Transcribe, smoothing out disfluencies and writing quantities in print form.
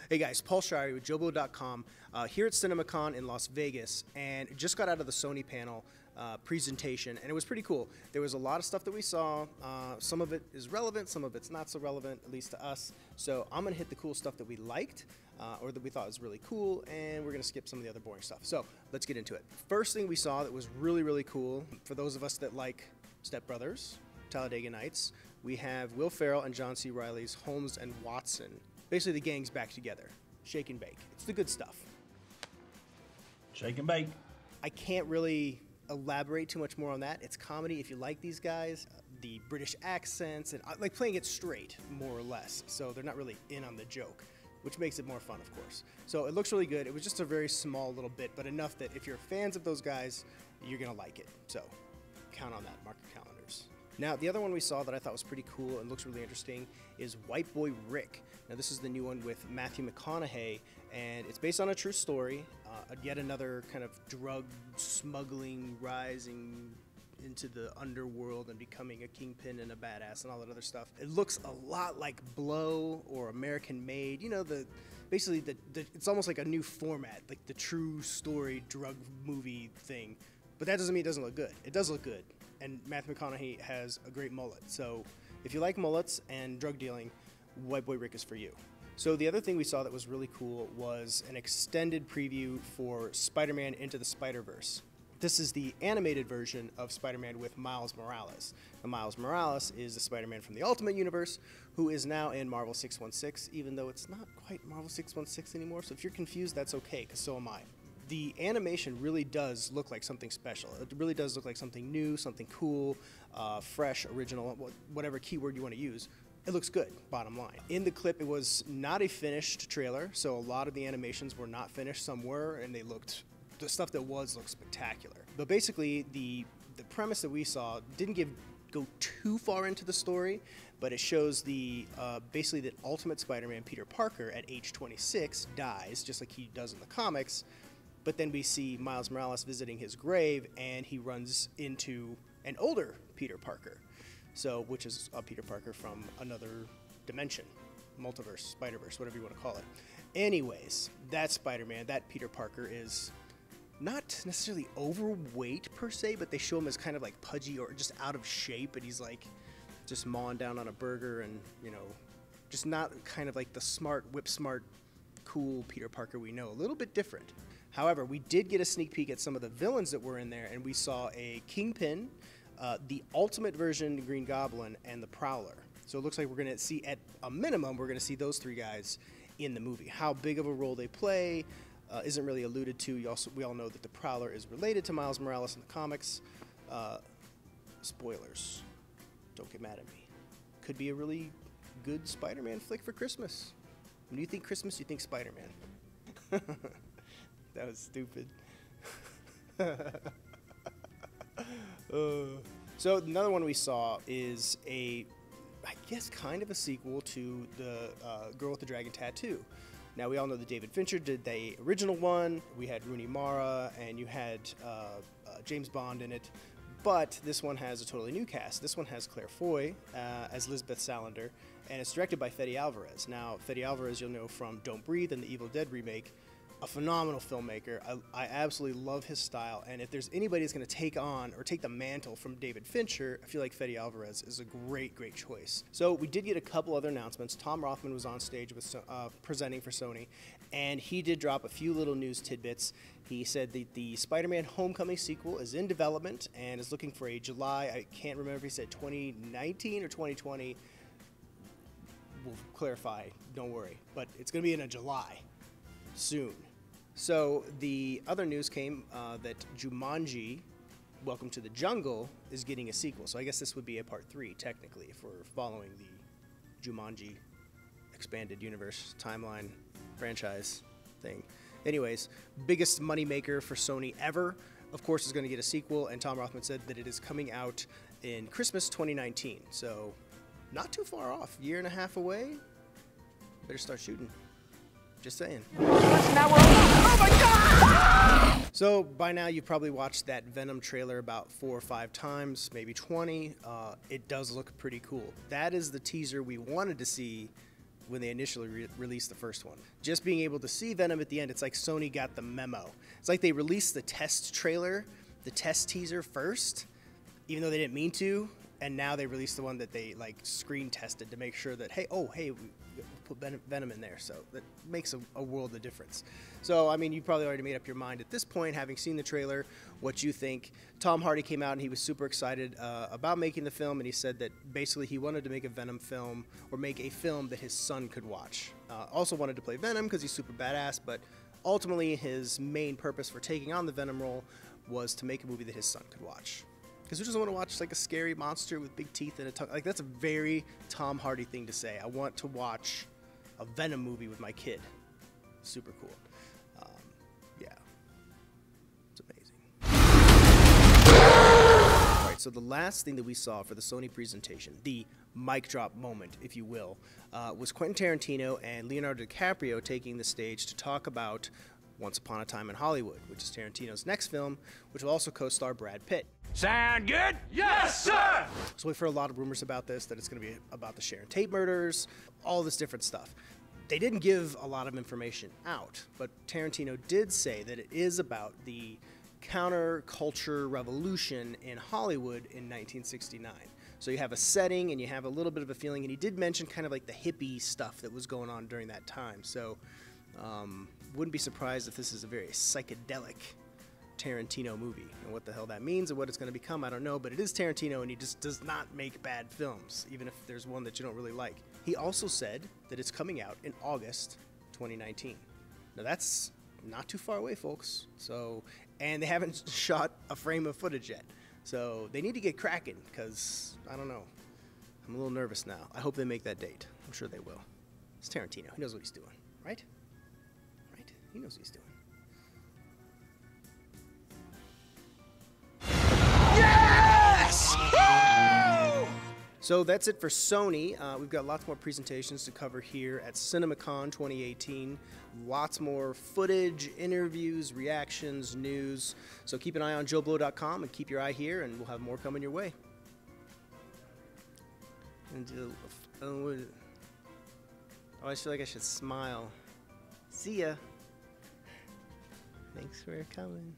Hey guys, Paul Shirey with JoBlo.com here at CinemaCon in Las Vegas, and just got out of the Sony panel presentation, and it was pretty cool. There was a lot of stuff that we saw. Some of it is relevant, some of it's not so relevant, at least to us. So I'm gonna hit the cool stuff that we liked, or that we thought was really cool, and we're gonna skip some of the other boring stuff. So let's get into it. First thing we saw that was really, really cool, for those of us that like Step Brothers, Talladega Nights, we have Will Ferrell and John C. Reilly's Holmes and Watson. Basically, the gang's back together. Shake and bake. It's the good stuff. Shake and bake. I can't really elaborate too much more on that. It's comedy if you like these guys, the British accents, and like playing it straight, more or less. So they're not really in on the joke, which makes it more fun, of course. So it looks really good. It was just a very small little bit, but enough that if you're fans of those guys, you're gonna like it. So count on that, mark your calendars. Now, the other one we saw that I thought was pretty cool and looks really interesting is White Boy Rick. Now, this is the new one with Matthew McConaughey, and it's based on a true story. Yet another kind of drug smuggling, rising into the underworld and becoming a kingpin and a badass and all that other stuff. It looks a lot like Blow or American Made. You know, basically it's almost like a new format, like the true story drug movie thing. But that doesn't mean it doesn't look good. It does look good. And Matthew McConaughey has a great mullet. So if you like mullets and drug dealing, White Boy Rick is for you. So the other thing we saw that was really cool was an extended preview for Spider-Man Into the Spiderverse. This is the animated version of Spider-Man with Miles Morales. Now, Miles Morales is the Spider-Man from the Ultimate Universe, who is now in Marvel 616, even though it's not quite Marvel 616 anymore. So if you're confused, that's okay, because so am I. The animation really does look like something special. It really does look like something new, something cool, fresh, original, whatever keyword you want to use. It looks good, bottom line. In the clip, it was not a finished trailer, so a lot of the animations were not finished. Some were, and the stuff that was looked spectacular. But basically, the premise that we saw didn't go too far into the story, but it shows basically that Ultimate Spider-Man Peter Parker at age 26 dies, just like he does in the comics. But then we see Miles Morales visiting his grave, and he runs into an older Peter Parker. So, which is a Peter Parker from another dimension, multiverse, Spiderverse, whatever you want to call it. Anyways, that Spider-Man, that Peter Parker is not necessarily overweight per se, but they show him as kind of like pudgy or just out of shape, and he's like just mawing down on a burger and, you know, just not kind of like the smart, whip-smart, cool Peter Parker we know. A little bit different. However, we did get a sneak peek at some of the villains that were in there, and we saw a Kingpin, the Ultimate version Green Goblin, and the Prowler. So it looks like we're going to see, at a minimum, we're going to see those three guys in the movie. How big of a role they play isn't really alluded to. We all know that the Prowler is related to Miles Morales in the comics. Spoilers. Don't get mad at me. Could be a really good Spider-Man flick for Christmas. When you think Christmas, you think Spider-Man. That was stupid. So another one we saw is I guess kind of a sequel to the Girl with the Dragon Tattoo. Now we all know that David Fincher did the original one. We had Rooney Mara, and you had James Bond in it. But this one has a totally new cast. This one has Claire Foy as Lisbeth Salander, and it's directed by Fede Alvarez. Now, Fede Alvarez you'll know from Don't Breathe and the Evil Dead remake. A phenomenal filmmaker. I absolutely love his style, and if there's anybody that's going to take the mantle from David Fincher, I feel like Fede Alvarez is a great choice. So we did get a couple other announcements. Tom Rothman was on stage with presenting for Sony, and he did drop a few little news tidbits. He said that the Spider-Man Homecoming sequel is in development and is looking for a July, I can't remember if he said 2019 or 2020. We'll clarify, don't worry, but it's going to be in a July soon. So the other news came that Jumanji, Welcome to the Jungle, is getting a sequel. So I guess this would be a part 3, technically, if we're following the Jumanji expanded universe timeline franchise thing. Anyways, biggest moneymaker for Sony ever, of course, is going to get a sequel, and Tom Rothman said that it is coming out in Christmas 2019. So not too far off, year and a half away. Better start shooting. Just saying. Now we're... Oh my God! So by now you've probably watched that Venom trailer about 4 or 5 times, maybe 20. It does look pretty cool. That is the teaser we wanted to see when they initially released the first one. Just being able to see Venom at the end, it's like Sony got the memo. It's like they released the test trailer, the test teaser first, even though they didn't mean to, and now they released the one that they like screen tested to make sure that, hey, we put Venom in there. So that makes a world of difference. So, I mean, you probably already made up your mind at this point, having seen the trailer, what you think. Tom Hardy came out and he was super excited about making the film, and he said that basically he wanted to make a Venom film, or make a film that his son could watch. Also wanted to play Venom because he's super badass, but ultimately his main purpose for taking on the Venom role was to make a movie that his son could watch. Because who doesn't want to watch like a scary monster with big teeth and a tongue? Like, that's a very Tom Hardy thing to say. I want to watch a Venom movie with my kid. Super cool. Yeah. It's amazing. All right, so the last thing that we saw for the Sony presentation, the mic drop moment, if you will, was Quentin Tarantino and Leonardo DiCaprio taking the stage to talk about Once Upon a Time in Hollywood, which is Tarantino's next film, which will also co-star Brad Pitt. Sound good? Yes, sir! So we've heard a lot of rumors about this, that it's going to be about the Sharon Tate murders, all this different stuff. They didn't give a lot of information out, but Tarantino did say that it is about the counterculture revolution in Hollywood in 1969. So you have a setting and you have a little bit of a feeling, and he did mention kind of like the hippie stuff that was going on during that time. So wouldn't be surprised if this is a very psychedelic Tarantino movie. And what the hell that means and what it's going to become, I don't know, but it is Tarantino, and he just does not make bad films, even if there's one that you don't really like. He also said that it's coming out in August 2019. Now that's not too far away, folks. So, and they haven't shot a frame of footage yet. So they need to get cracking, because, I don't know, I'm a little nervous now. I hope they make that date. I'm sure they will. It's Tarantino. He knows what he's doing, right? Right? He knows what he's doing. So that's it for Sony. We've got lots more presentations to cover here at CinemaCon 2018. Lots more footage, interviews, reactions, news. So keep an eye on JoBlo.com and keep your eye here, and we'll have more coming your way. And I always feel like I should smile. See ya. Thanks for coming.